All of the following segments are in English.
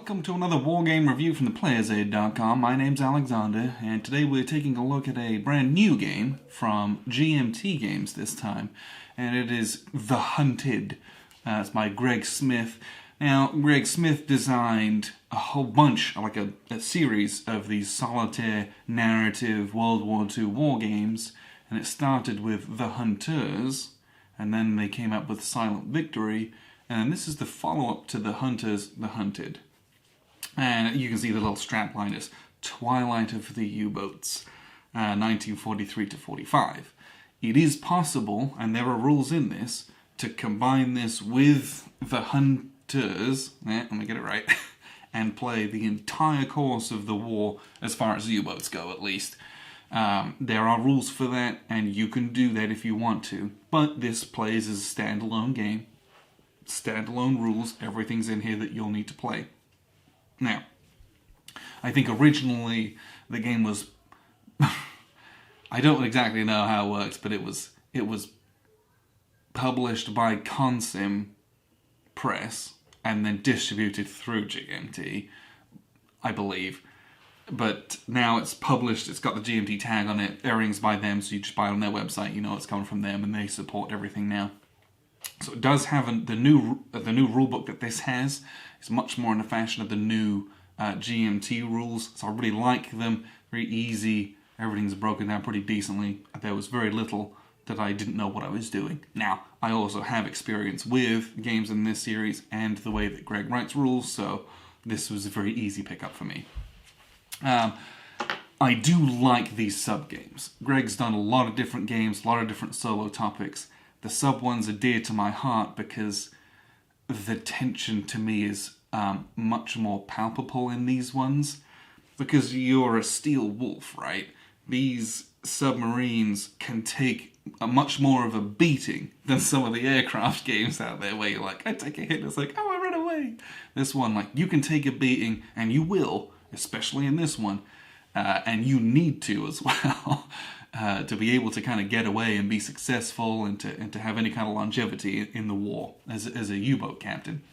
Welcome to another wargame review from theplayersaid.com. My name's Alexander, and today we're taking a look at a brand new game from GMT Games this time, and it is The Hunted. It's by Greg Smith. Now, Greg Smith designed a whole bunch, like a series of these solitaire narrative World War II war games, and it started with The Hunters, and then they came up with Silent Victory, and this is the follow-up to The Hunters, The Hunted. And you can see the little strapline is Twilight of the U-Boats, 1943 to 45. It is possible, and there are rules in this, to combine this with The Hunters, let me get it right, and play the entire course of the war, as far as U-boats go at least. There are rules for that, and you can do that if you want to, but this plays as a standalone game. Standalone rules, everything's in here that you'll need to play. Now, I think originally the game was, I don't exactly know how it works, but it was published by Consim Press and then distributed through GMT, I believe. But now it's published, it's got the GMT tag on it, everything's by them, so you just buy it on their website, you know it's coming from them, and they support everything now. So it does have the new rulebook that this has. It's much more in the fashion of the new GMT rules. So I really like them. Very easy. Everything's broken down pretty decently. There was very little that I didn't know what I was doing. Now, I also have experience with games in this series and the way that Greg writes rules, so this was a very easy pickup for me. I do like these sub-games. Greg's done a lot of different games, a lot of different solo topics. The sub ones are dear to my heart because the tension to me is much more palpable in these ones. Because you're a steel wolf, right? These submarines can take much more of a beating than some of the aircraft games out there where you're like, I take a hit and it's like, oh, I run away. This one, like, you can take a beating, and you will, especially in this one, and you need to as well. To be able to kind of get away and be successful and to have any kind of longevity in the war as a U-boat captain.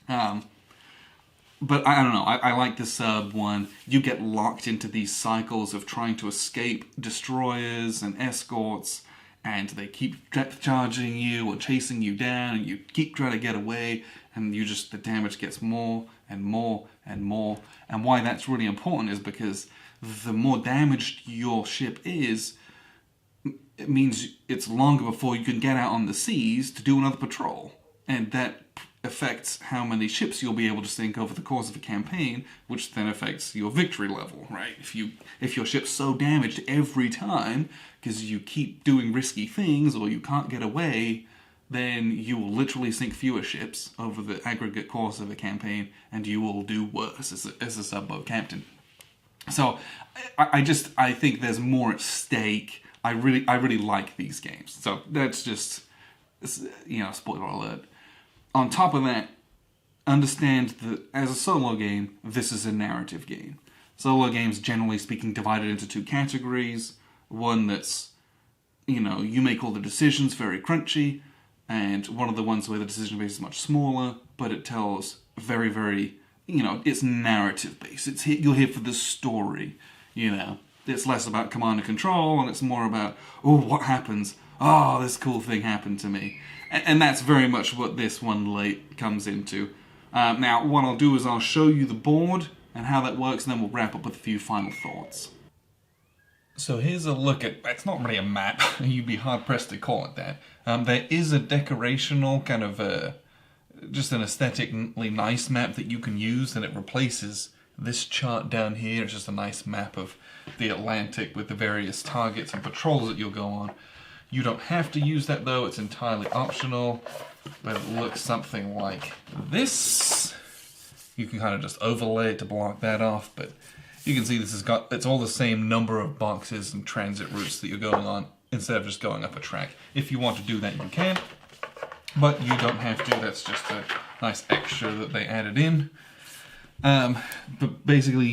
But I don't know, I like the sub one. You get locked into these cycles of trying to escape destroyers and escorts, and they keep charging you or chasing you down, and you keep trying to get away, and the damage gets more and more and more. And why that's really important is because the more damaged your ship is, it means it's longer before you can get out on the seas to do another patrol. And that affects how many ships you'll be able to sink over the course of a campaign, which then affects your victory level, right? If your ship's so damaged every time, because you keep doing risky things or you can't get away, then you will literally sink fewer ships over the aggregate course of a campaign, and you will do worse as a sub-boat captain. So, I think there's more at stake. I really like these games. So that's just, spoiler alert. On top of that, understand that as a solo game, this is a narrative game. Solo games, generally speaking, divided into two categories. One that's, you make all the decisions very crunchy, and one of the ones where the decision base is much smaller, but it tells very, very, it's narrative based. You're here for the story, It's less about command and control, and it's more about, oh, what happens? Oh, this cool thing happened to me. And that's very much what this one late comes into. Now, what I'll do is I'll show you the board and how that works, and then we'll wrap up with a few final thoughts. So here's a look at, it's not really a map, you'd be hard-pressed to call it that. There is a decorational kind of just an aesthetically nice map that you can use, and it replaces this chart down here. It's just a nice map of the Atlantic with the various targets and patrols that you'll go on. You don't have to use that though, it's entirely optional, but it looks something like this. You can kind of just overlay it to block that off, but you can see it's all the same number of boxes and transit routes that you're going on instead of just going up a track. If you want to do that, you can. But you don't have to, that's just a nice extra that they added in. But basically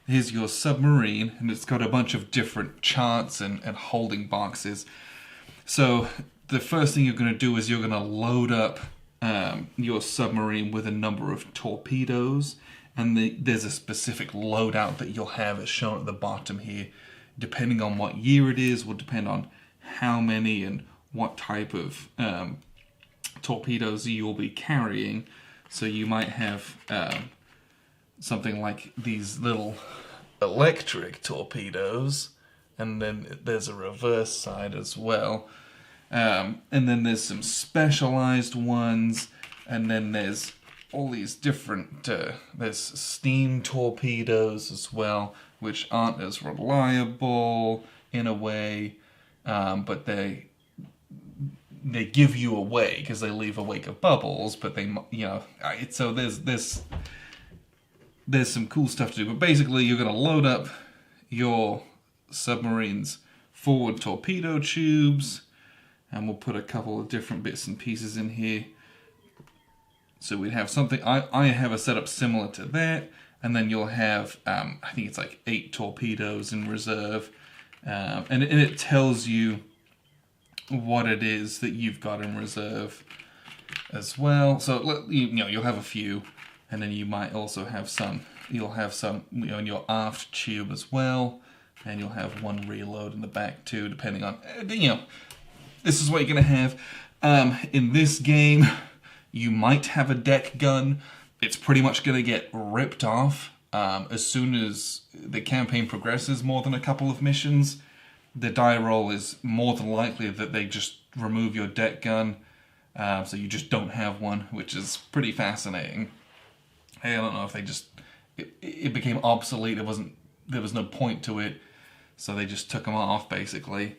here's your submarine, and it's got a bunch of different charts and holding boxes. So the first thing you're going to do is you're going to load up your submarine with a number of torpedoes, and there's a specific loadout that you'll have as shown at the bottom here. Depending on what year it is, will depend on how many and what type of torpedoes you'll be carrying. So you might have something like these little electric torpedoes, and then there's a reverse side as well. And then there's some specialized ones, and then there's all these different, there's steam torpedoes as well, which aren't as reliable in a way, but they give you away because they leave a wake of bubbles, but they, so there's some cool stuff to do. But basically you're going to load up your submarine's forward torpedo tubes, and we'll put a couple of different bits and pieces in here. So we'd have something, I have a setup similar to that, and then you'll have, I think it's like 8 torpedoes in reserve, and it tells you what it is that you've got in reserve as well. So, you'll have a few, and then you might also have some, you'll have some, in your aft tube as well, and you'll have one reload in the back too, depending on, this is what you're going to have. In this game, you might have a deck gun. It's pretty much going to get ripped off as soon as the campaign progresses more than a couple of missions. The die roll is more than likely that they just remove your deck gun, so you just don't have one, which is pretty fascinating. I don't know if they just... It became obsolete. There was no point to it, so they just took them off, basically.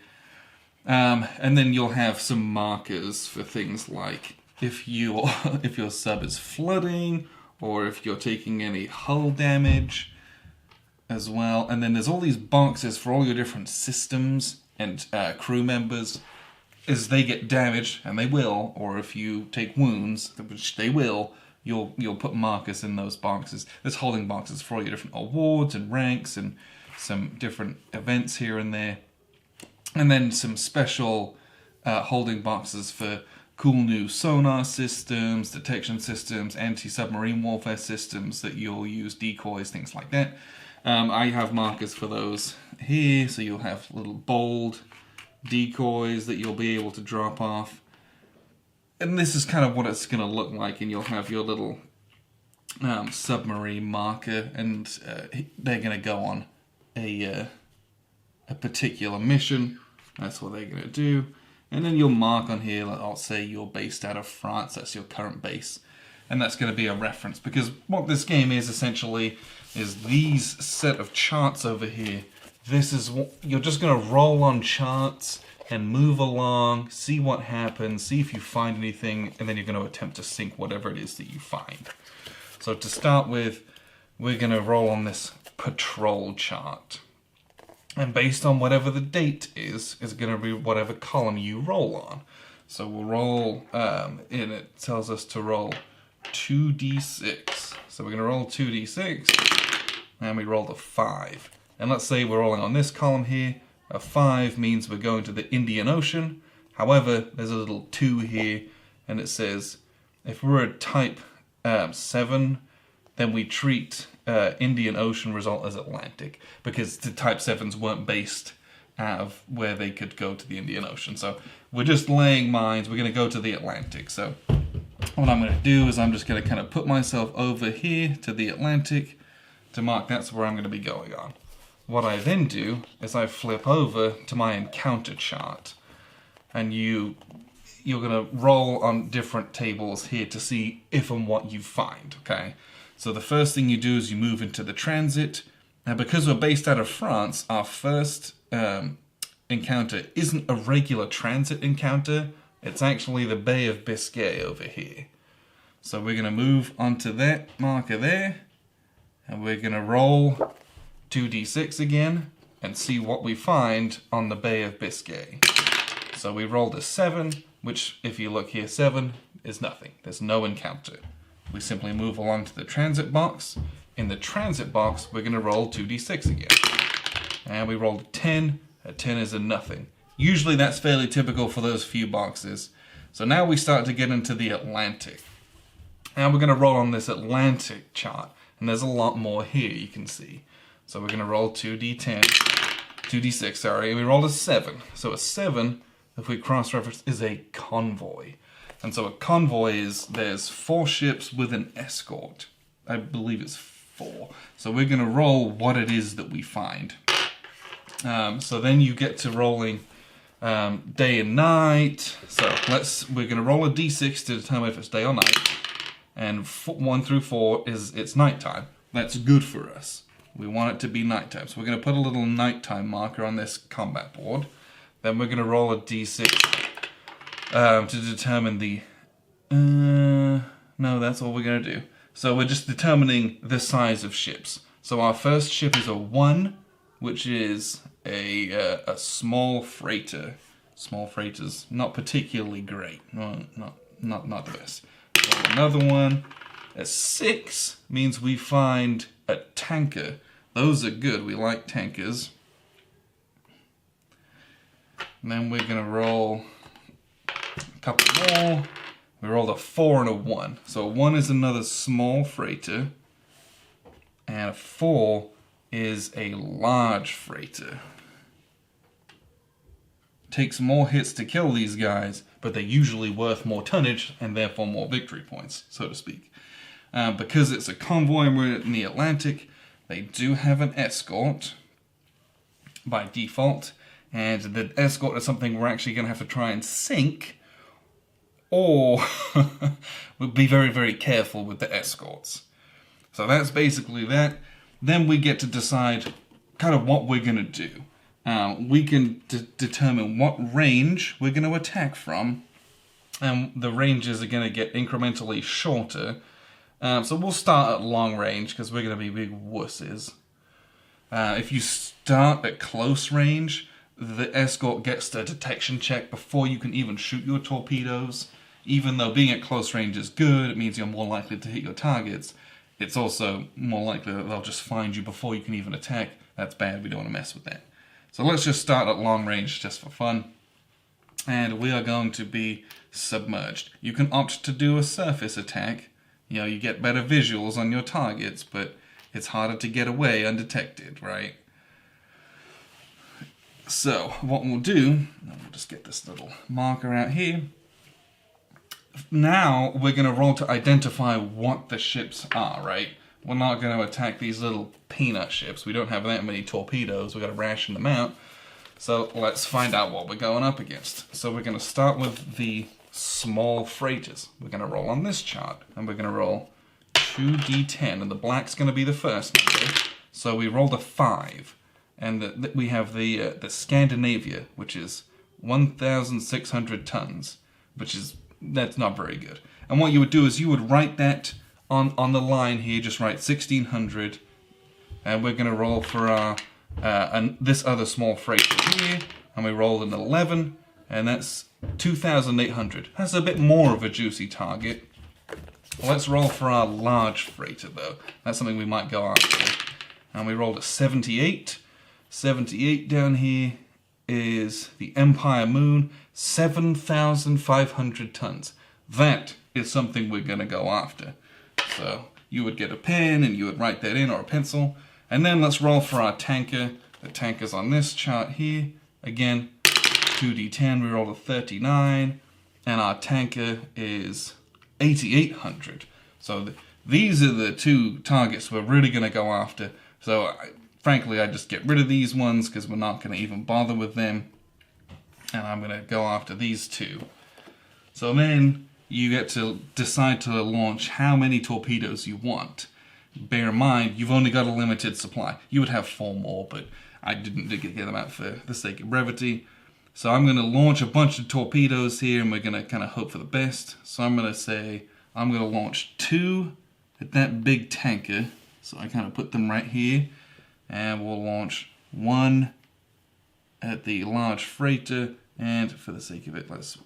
And then you'll have some markers for things like if your sub is flooding, or if you're taking any hull damage as well. And then there's all these boxes for all your different systems and crew members. As they get damaged, and they will, or if you take wounds, which they will, you'll put markers in those boxes. There's holding boxes for all your different awards and ranks and some different events here and there. And then some special holding boxes for cool new sonar systems, detection systems, anti-submarine warfare systems that you'll use, decoys, things like that. I have markers for those here, so you'll have little bold decoys that you'll be able to drop off. And this is kind of what it's going to look like, and you'll have your little submarine marker, and they're going to go on a particular mission. That's what they're going to do. And then you'll mark on here, like, I'll say you're based out of France, that's your current base. And that's going to be a reference, because what this game is essentially is these set of charts over here. This is what you're just going to roll on charts and move along, see what happens, see if you find anything, and then you're going to attempt to sink whatever it is that you find. So to start with, we're going to roll on this patrol chart. And based on whatever the date is going to be whatever column you roll on. So we'll roll, and it tells us to roll 2d6. So we're going to roll 2d6, and we rolled a 5. And let's say we're rolling on this column here. A 5 means we're going to the Indian Ocean. However, there's a little 2 here, and it says, if we're a type 7, then we treat Indian Ocean result as Atlantic, because the type 7s weren't based out of where they could go to the Indian Ocean. So we're just laying mines, we're going to go to the Atlantic. So what I'm going to do is I'm just going to kind of put myself over here to the Atlantic to mark that's where I'm going to be going on. What I then do is I flip over to my encounter chart, and you're going to roll on different tables here to see if and what you find, okay? So the first thing you do is you move into the transit. Now, because we're based out of France, our first encounter isn't a regular transit encounter. It's actually the Bay of Biscay over here. So we're going to move onto that marker there, and we're going to roll 2d6 again and see what we find on the Bay of Biscay. So we rolled a 7, which, if you look here, 7 is nothing. There's no encounter. We simply move along to the transit box. In the transit box, we're going to roll 2d6 again. And we rolled a 10. A 10 is a nothing. Usually that's fairly typical for those few boxes. So now we start to get into the Atlantic. And we're going to roll on this Atlantic chart. And there's a lot more here, you can see. So we're going to roll 2d6, sorry, and we rolled a 7. So a 7, if we cross-reference, is a convoy. And so a convoy is, there's 4 ships with an escort. I believe it's 4. So we're going to roll what it is that we find. So then you get to rolling day and night. So we're going to roll a d6 to determine if it's day or night. And 1 through 4 is it's nighttime. That's good for us. We want it to be nighttime. So we're going to put a little nighttime marker on this combat board. Then we're going to roll a d6 to determine the... no, that's all we're going to do. So we're just determining the size of ships. So our first ship is a 1, which is a small freighter. Small freighters, not particularly great. No, not the best. Roll another one. A 6 means we find a tanker. Those are good. We like tankers. And then we're going to roll a couple more. We rolled a 4 and a 1. So a 1 is another small freighter. And a 4 is a large freighter. Takes more hits to kill these guys, but they're usually worth more tonnage and therefore more victory points, so to speak. Because it's a convoy and we're in the Atlantic, they do have an escort by default, and the escort is something we're actually going to have to try and sink, or we'll be very, very careful with the escorts. So that's basically that. Then we get to decide kind of what we're going to do. We can determine what range we're going to attack from, and the ranges are going to get incrementally shorter. So we'll start at long range because we're going to be big wusses. If you start at close range, the escort gets a detection check before you can even shoot your torpedoes. Even though being at close range is good, it means you're more likely to hit your targets. It's also more likely that they'll just find you before you can even attack. That's bad, we don't want to mess with that. So let's just start at long range just for fun. And we are going to be submerged. You can opt to do a surface attack. You know, you get better visuals on your targets, but it's harder to get away undetected, right? So what we'll do, we'll just get this little marker out here. Now we're going to roll to identify what the ships are, right? We're not going to attack these little peanut ships. We don't have that many torpedoes. We've got to ration them out. So let's find out what we're going up against. So we're going to start with the small freighters. We're going to roll on this chart. And we're going to roll 2d10. And the black's going to be the first number. So we rolled a 5. And we have the Scandinavia, which is 1,600 tons. That's not very good. And what you would do is you would write that on the line here, just write 1,600, and we're going to roll for our this other small freighter here, and we rolled an 11, and that's 2,800. That's a bit more of a juicy target. Let's roll for our large freighter though. That's something we might go after. And we rolled a 78. 78 down here is the Empire Moon, 7,500 tons. That is something we're going to go after. So you would get a pen and you would write that in, or a pencil. And then let's roll for our tanker. The tanker's on this chart here. Again, 2d10, we rolled a 39. And our tanker is 8,800. So these are the two targets we're really going to go after. So frankly, I just get rid of these ones because we're not going to even bother with them. And I'm going to go after these two. So then you get to decide to launch how many torpedoes you want. Bear in mind, you've only got a limited supply. You would have 4 more, but I didn't get them out for the sake of brevity. So I'm going to launch a bunch of torpedoes here, and we're going to kind of hope for the best. So I'm going to say, I'm going to launch 2 at that big tanker. So I kind of put them right here. And we'll launch 1 at the large freighter. And for the sake of it, let's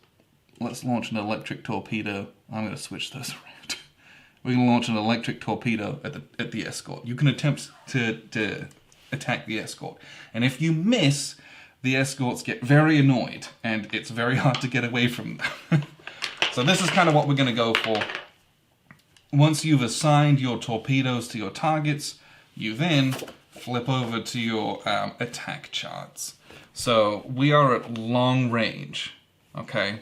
launch an electric torpedo. I'm going to switch those around. We're going to launch an electric torpedo at the escort. You can attempt to attack the escort. And if you miss, the escorts get very annoyed. And it's very hard to get away from them. So this is kind of what we're going to go for. Once you've assigned your torpedoes to your targets, you then flip over to your attack charts. So we are at long range, okay?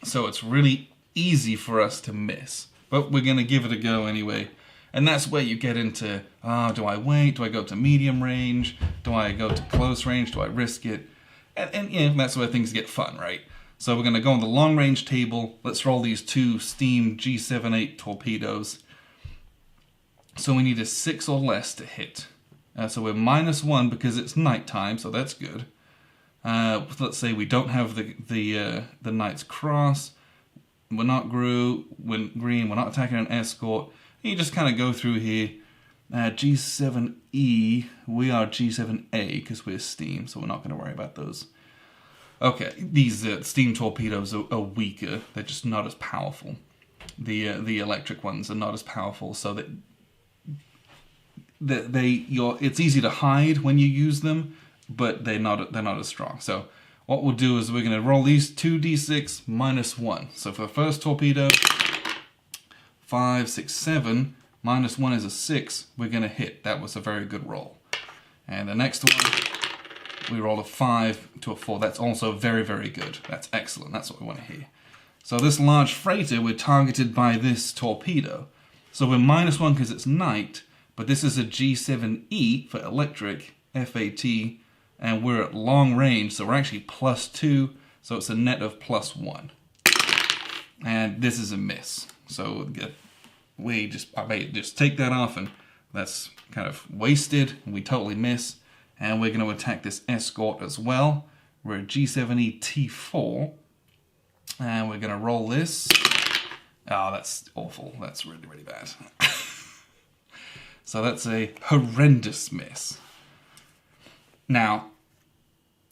So it's really easy for us to miss, but we're going to give it a go anyway. And that's where you get into, do I wait? Do I go to medium range? Do I go to close range? Do I risk it? And yeah, that's where things get fun, right? So we're going to go on the long range table. Let's roll these 2 Steam G78 torpedoes. So we need a 6 or less to hit. So we're -1 because it's nighttime, so that's good. Let's say we don't have the Knight's Cross. We're not green. We're not attacking an escort. You just kind of go through here. G7E. We are G7A because we're Steam, so we're not going to worry about those. Okay, these steam torpedoes are weaker. They're just not as powerful. The electric ones are not as powerful, so that it's easy to hide when you use them, but they're not as strong. So what we'll do is we're going to roll these 2d6 -1. So for the first torpedo, 5, 6, 7, -1 is a 6. We're going to hit. That was a very good roll. And the next one, we roll a 5 to a 4. That's also very, very good. That's excellent. That's what we want to hear. So this large freighter, we're targeted by this torpedo. So we're -1 because it's night, but this is a G7E for electric, FAT, and we're at long range, so we're actually +2, so it's a net of +1. And this is a miss. So I may just take that off, and that's kind of wasted. We totally miss. And we're going to attack this escort as well. We're a G7E T4. And we're going to roll this. Oh, that's awful. That's really, really bad. So that's a horrendous miss. Now,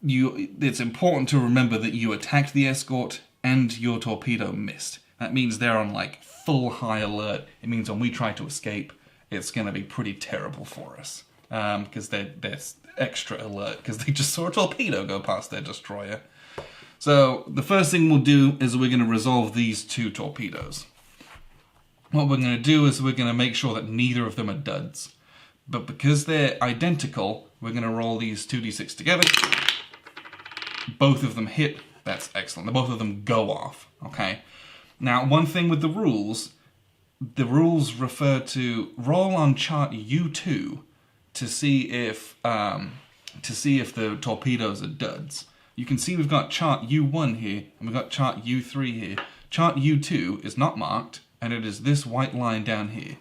it's important to remember that you attacked the escort and your torpedo missed. That means they're on like full high alert. It means when we try to escape, it's going to be pretty terrible for us. Because they're extra alert because they just saw a torpedo go past their destroyer. So the first thing we'll do is we're going to resolve these 2 torpedoes. What we're going to do is we're going to make sure that neither of them are duds. But because they're identical, we're going to roll these 2d6 together. Both of them hit. That's excellent. Both of them go off. Okay. Now, one thing with the rules refer to roll on chart U2 to see if the torpedoes are duds. You can see we've got chart U1 here, and we've got chart U3 here. Chart U2 is not marked, and it is this white line down here.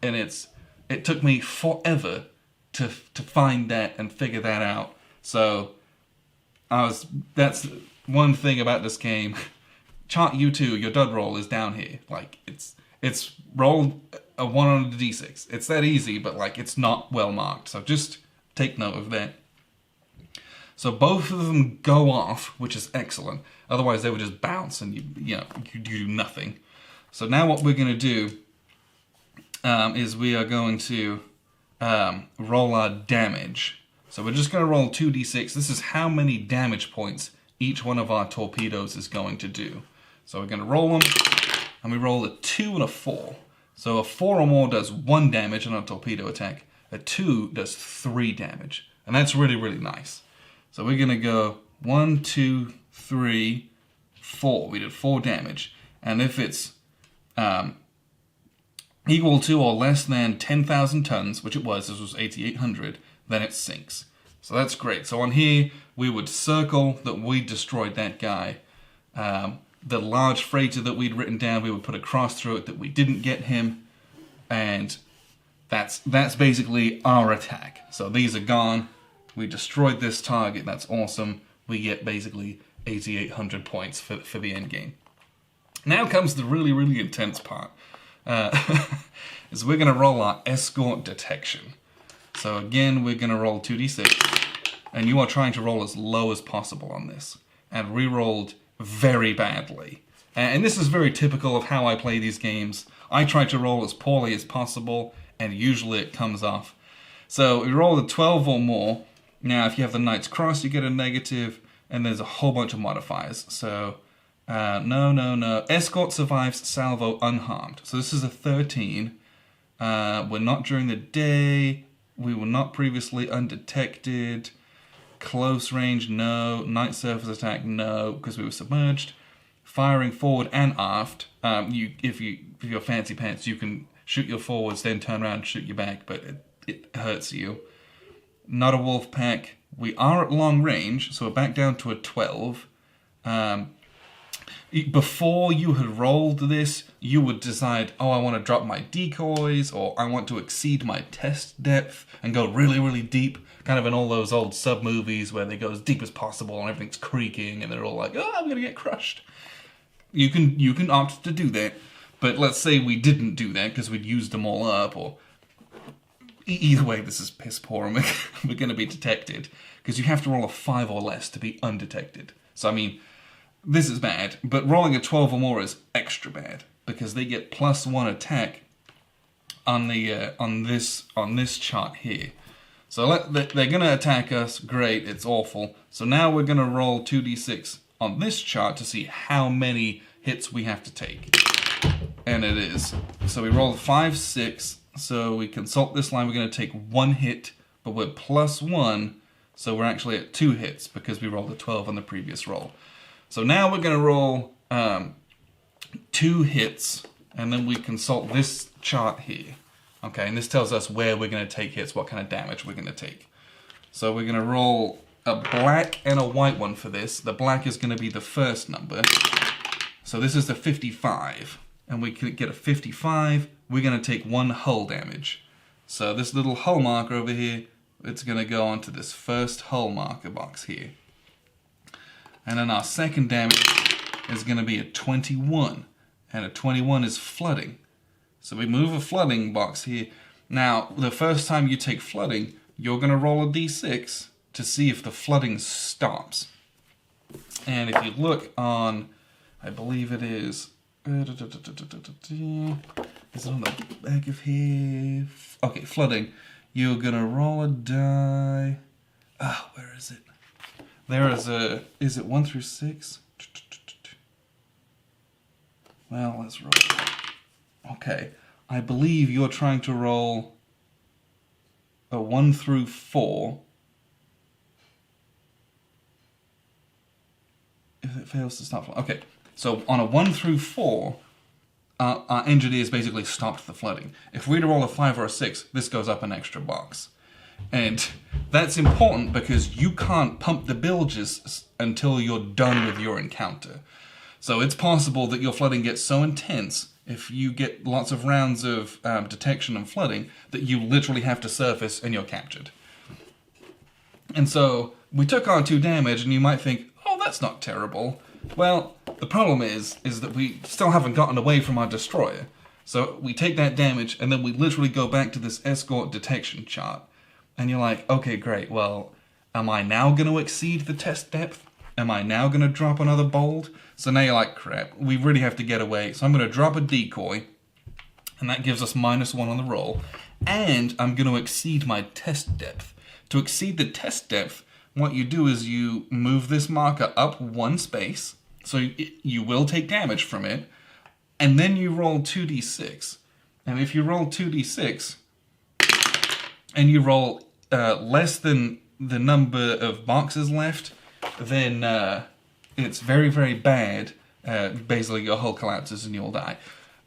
And it took me forever to find that and figure that out. So that's one thing about this game. Chart U2, your dud roll is down here. Like it's rolled a 1 on the d6. It's that easy, but like it's not well marked. So just take note of that. So both of them go off, which is excellent. Otherwise they would just bounce and you do nothing. So now what we're going to do is we are going to roll our damage. So we're just going to roll 2d6. This is how many damage points each one of our torpedoes is going to do. So we're going to roll them, and we roll a 2 and a 4. So a 4 or more does 1 damage on a torpedo attack. A 2 does 3 damage. And that's really, really nice. So we're going to go 1, 2, 3, 4. We did 4 damage. And if it's equal to or less than 10,000 tons, which it was, this was 8,800, then it sinks. So that's great. So on here, we would circle that we destroyed that guy. The large freighter that we'd written down, we would put a cross through it that we didn't get him. And that's basically our attack. So these are gone. We destroyed this target. That's awesome. We get basically 8,800 points for the end game. Now comes the really, really intense part. Is we're going to roll our escort detection. So again, we're going to roll 2d6. And you are trying to roll as low as possible on this. And re-rolled very badly. And this is very typical of how I play these games. I try to roll as poorly as possible, and usually it comes off. So we roll a 12 or more. Now, if you have the Knight's Cross, you get a negative, and there's a whole bunch of modifiers. So No. Escort survives salvo unharmed. So this is a 13. We're not during the day. We were not previously undetected. Close range, no. Night surface attack, no, because we were submerged. Firing forward and aft. If you're fancy pants, you can shoot your forwards, then turn around and shoot your back, but it hurts you. Not a wolf pack. We are at long range, so we're back down to a 12. Before you had rolled this, you would decide, oh, I want to drop my decoys, or I want to exceed my test depth and go really, really deep. Kind of in all those old sub-movies where they go as deep as possible and everything's creaking and they're all like, oh, I'm going to get crushed. You can opt to do that, but let's say we didn't do that because we'd used them all up, or either way, this is piss poor and we're going to be detected because you have to roll a 5 or less to be undetected. So I mean, this is bad, but rolling a 12 or more is extra bad because they get +1 attack on the on this chart here. So they're going to attack us. Great, it's awful. So now we're going to roll 2d6 on this chart to see how many hits we have to take. And it is. So we roll 5, 6. So we consult this line. We're going to take 1 hit, but we're +1. So we're actually at 2 hits because we rolled a 12 on the previous roll. So now we're going to roll 2 hits, and then we consult this chart here. Okay, and this tells us where we're going to take hits, what kind of damage we're going to take. So we're going to roll a black and a white one for this. The black is going to be the first number. So this is the 55. And we can get a 55. We're going to take 1 hull damage. So this little hull marker over here, it's going to go onto this first hull marker box here. And then our second damage is going to be a 21. And a 21 is flooding. So we move a flooding box here. Now, the first time you take flooding, you're going to roll a d6 to see if the flooding stops. And if you look on, I believe it is, is it on the back of here? Okay, flooding. You're going to roll a die. Ah, where is it? There is is it 1 through 6? Well, let's roll. Okay, I believe you're trying to roll a 1 through 4. If it fails to stop, okay. So on a 1 through 4, our engineers basically stopped the flooding. If we were to roll a 5 or a 6, this goes up an extra box. And that's important because you can't pump the bilges until you're done with your encounter. So it's possible that your flooding gets so intense, if you get lots of rounds of detection and flooding, that you literally have to surface and you're captured. And so we took on 2 damage, and you might think, oh, that's not terrible. Well, the problem is that we still haven't gotten away from our destroyer. So we take that damage, and then we literally go back to this escort detection chart. And you're like, okay, great, well, am I now going to exceed the test depth? Am I now going to drop another bold? So now you're like, crap, we really have to get away. So I'm going to drop a decoy, and that gives us -1 on the roll. And I'm going to exceed my test depth. To exceed the test depth, what you do is you move this marker up 1 space, so you will take damage from it, and then you roll 2d6. And if you roll 2d6, and you roll less than the number of boxes left, then it's very, very bad. Basically, your hull collapses and you'll die.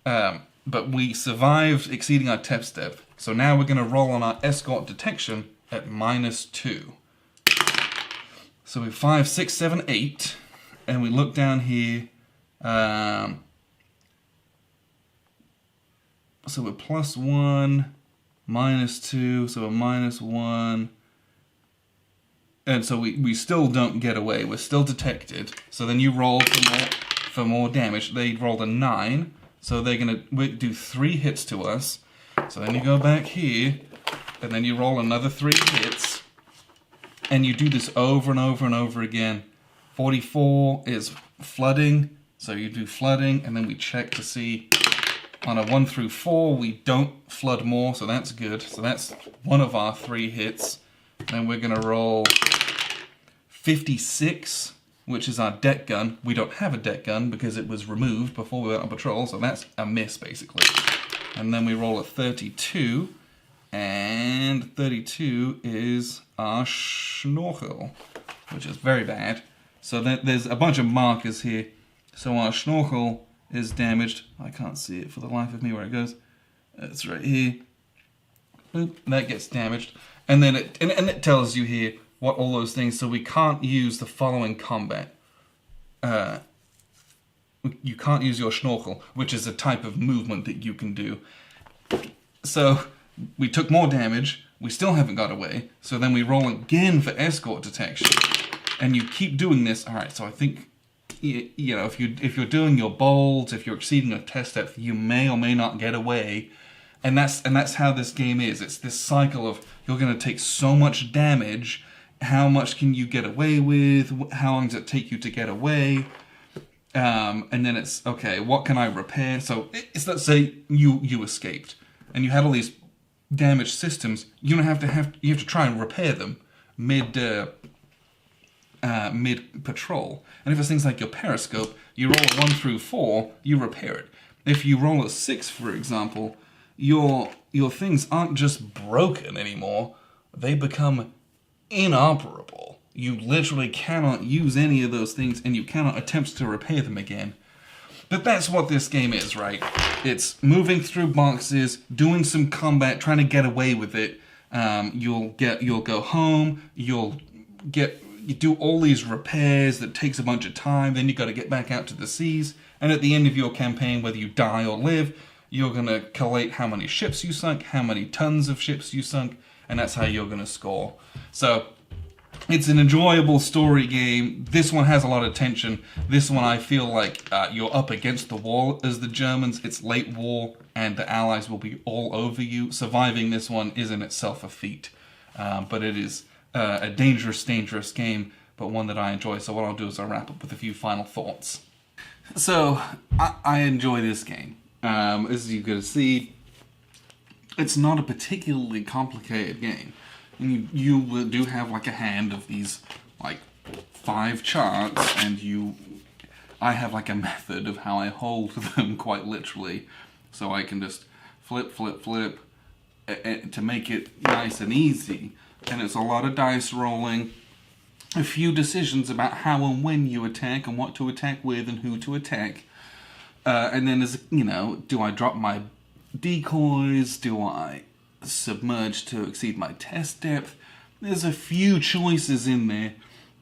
But we survived exceeding our test depth, so now we're going to roll on our escort detection at -2. So we 5, 6, 7, 8, and we look down here. So we're +1, -2, so we're -1. And so we still don't get away. We're still detected. So then you roll for more damage. They rolled a 9, so they're going to do 3 hits to us. So then you go back here, and then you roll another 3 hits. And you do this over and over and over again. 44 is flooding, so you do flooding, and then we check to see on a 1 through 4 we don't flood more, so that's good. So that's one of our 3 hits. Then we're going to roll 56, which is our deck gun. We don't have a deck gun because it was removed before we went on patrol, so that's a miss, basically. And then we roll a 32, and 32 is our schnorkel, which is very bad. So there's a bunch of markers here. So our schnorkel is damaged. I can't see it for the life of me where it goes. It's right here. Boop, that gets damaged. And then it tells you here what all those things, so we can't use the following combat. You can't use your schnorkel, which is a type of movement that you can do. So we took more damage, we still haven't got away, so then we roll again for escort detection. And you keep doing this. Alright, so I think, you know, if you're doing your bolts, if you're exceeding a test depth, you may or may not get away. And that's how this game is. It's this cycle of, you're going to take so much damage. How much can you get away with? How long does it take you to get away? And then it's, okay, what can I repair? So let's say you escaped and you had all these damaged systems. You have to try and repair them mid patrol. And if it's things like your periscope, you roll a 1 through 4, you repair it. If you roll a 6, for example, your things aren't just broken anymore, they become inoperable. You literally cannot use any of those things, and you cannot attempt to repair them again. But that's what this game is, right? It's moving through boxes, doing some combat, trying to get away with it. You'll go home, you do all these repairs that takes a bunch of time, then you got to get back out to the seas, and at the end of your campaign, whether you die or live, you're going to collate how many ships you sunk, how many tons of ships you sunk, and that's how you're going to score. So, it's an enjoyable story game. This one has a lot of tension. This one I feel like you're up against the wall as the Germans. It's late war, and the Allies will be all over you. Surviving this one is in itself a feat. But it is a dangerous game, but one that I enjoy. So what I'll do is I'll wrap up with a few final thoughts. So, I enjoy this game. As you can see, it's not a particularly complicated game. And you do have like a hand of these like 5 charts, and I have like a method of how I hold them quite literally. So I can just flip to make it nice and easy. And it's a lot of dice rolling, a few decisions about how and when you attack and what to attack with and who to attack. And then do I drop my decoys? Do I submerge to exceed my test depth? There's a few choices in there,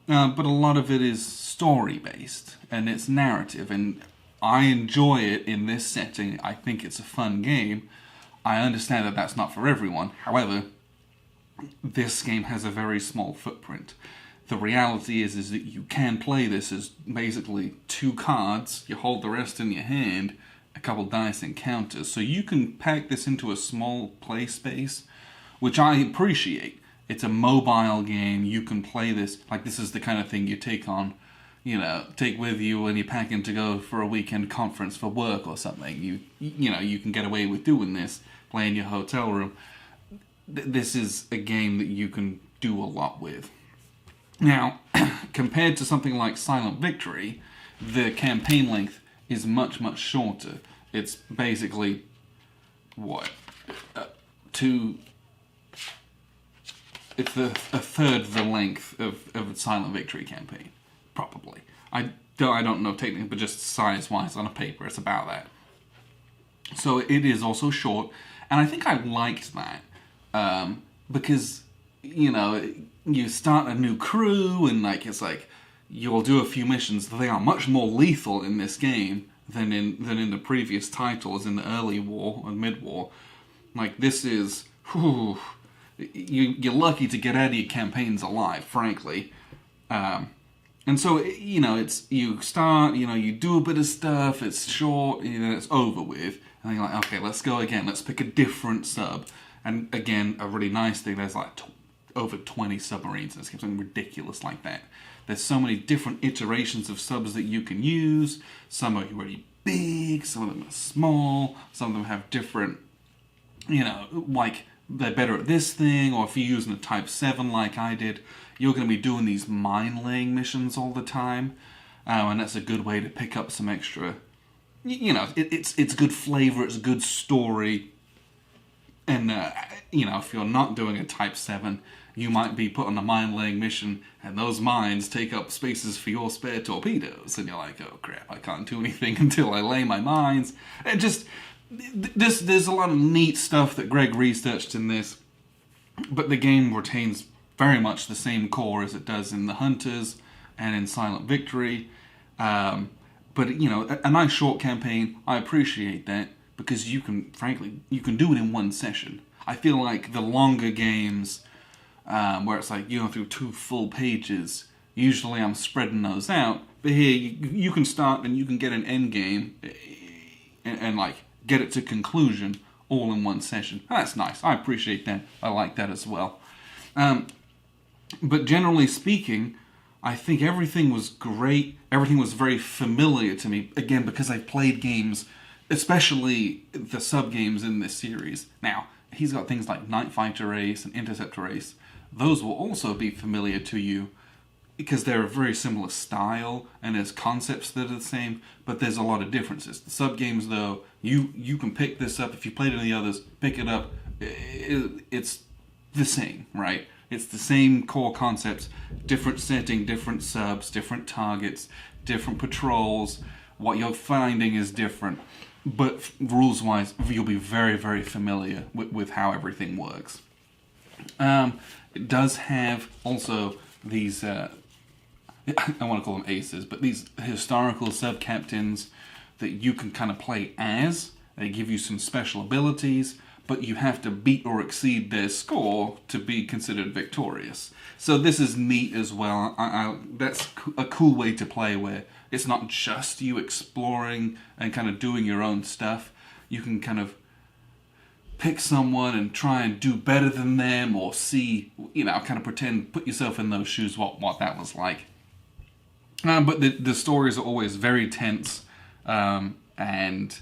but a lot of it is story based and it's narrative, and I enjoy it in this setting. I think it's a fun game. I understand that that's not for everyone. However, this game has a very small footprint. The reality is that you can play this as basically 2 cards, you hold the rest in your hand, a couple dice encounters, so you can pack this into a small play space, which I appreciate. It's a mobile game, you can play this, like this is the kind of thing you take with you when you're packing to go for a weekend conference for work or something. You can get away with doing this, play in your hotel room. This is a game that you can do a lot with. Now, compared to something like Silent Victory, the campaign length is much, much shorter. It's basically, it's a third the length of a Silent Victory campaign, probably. I don't know technically, but just size-wise on a paper, it's about that. So it is also short, and I think I liked that, because, you start a new crew, and it's like, you'll do a few missions. They are much more lethal in this game than in the previous titles, in the early war and mid-war. Like, this is, you're lucky to get out of your campaigns alive, frankly. And so, you start, you do a bit of stuff, it's short, it's over with, and then you're like, okay, let's go again, let's pick a different sub. And again, a really nice thing, there's like over 20 submarines in this game, something ridiculous like that. There's so many different iterations of subs that you can use. Some are really big, some of them are small, some of them have different, they're better at this thing, or if you're using a Type 7 like I did, you're going to be doing these mine-laying missions all the time, and that's a good way to pick up some extra, it's good flavor, it's a good story, and, if you're not doing a Type 7, you might be put on a mine-laying mission, and those mines take up spaces for your spare torpedoes, and you're like, oh crap, I can't do anything until I lay my mines. And just, there's a lot of neat stuff that Greg researched in this, but the game retains very much the same core as it does in The Hunters and in Silent Victory. But, a nice short campaign, I appreciate that, because you can do it in one session. I feel like the longer games, where it's like you go through 2 full pages, usually I'm spreading those out, but here you can start and you can get an end game and like get it to conclusion all in one session. That's nice. I appreciate that. I like that as well. But generally speaking, I think everything was great. Everything was very familiar to me, again, because I've played games, especially the sub-games in this series. Now, he's got things like Night Fighter Ace and Interceptor Ace. Those will also be familiar to you because they're a very similar style and there's concepts that are the same, but there's a lot of differences. The sub-games, though, you can pick this up. If you played any others, pick it up. It's the same, right? It's the same core concepts, different setting, different subs, different targets, different patrols. What you're finding is different, but rules-wise, you'll be very, very familiar with how everything works. It does have also these, I want to call them aces, but these historical sub-captains that you can kind of play as. They give you some special abilities, but you have to beat or exceed their score to be considered victorious. So this is neat as well. That's a cool way to play where it's not just you exploring and kind of doing your own stuff. You can kind of pick someone and try and do better than them, or see, kind of put yourself in those shoes, what that was like. But the stories are always very tense, and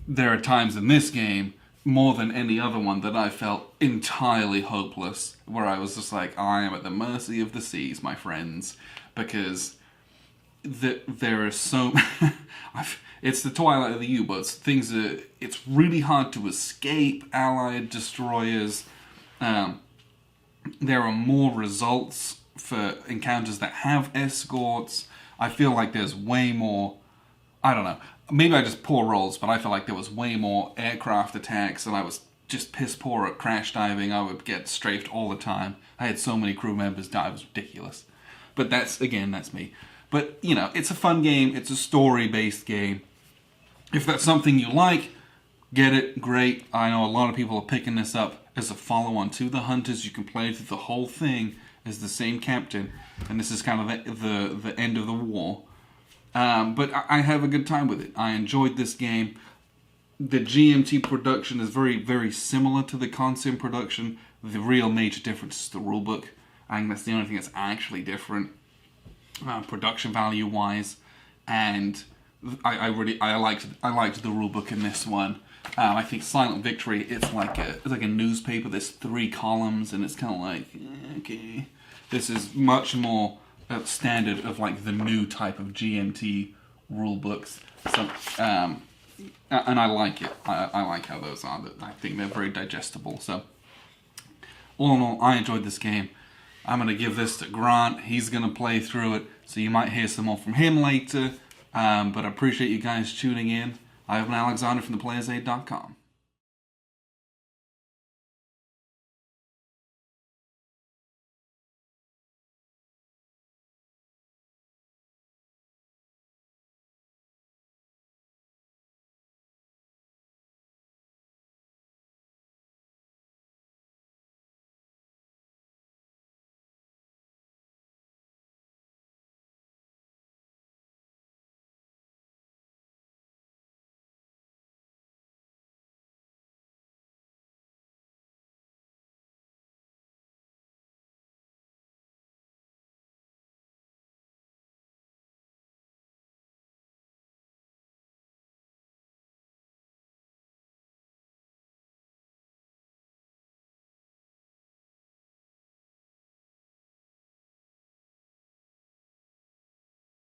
there are times in this game, more than any other one, that I felt entirely hopeless, where I was just like, I am at the mercy of the seas, my friends, because there are so... It's the twilight of the U-boats. It's really hard to escape Allied destroyers. There are more results for encounters that have escorts. I feel like there's way more... I don't know. Maybe I just poor rolls, but I feel like there was way more aircraft attacks, and I was just piss poor at crash diving. I would get strafed all the time. I had so many crew members die. It was ridiculous. But that's me. But, it's a fun game. It's a story-based game. If that's something you like, get it, great. I know a lot of people are picking this up as a follow-on to The Hunters. You can play through the whole thing as the same captain, and this is kind of the end of the war. But I have a good time with it. I enjoyed this game. The GMT production is very, very similar to the Consim production. The real major difference is the rulebook. I think that's the only thing that's actually different, production value-wise. And I liked the rulebook in this one. I think Silent Victory, it's like a newspaper. There's 3 columns, and it's kind of like, okay. This is much more standard of like the new type of GMT rulebooks. So, and I like it. I like how those are. I think they're very digestible. So, all in all, I enjoyed this game. I'm going to give this to Grant. He's going to play through it, so you might hear some more from him later. But I appreciate you guys tuning in. I've been Alexander from theplayersaid.com.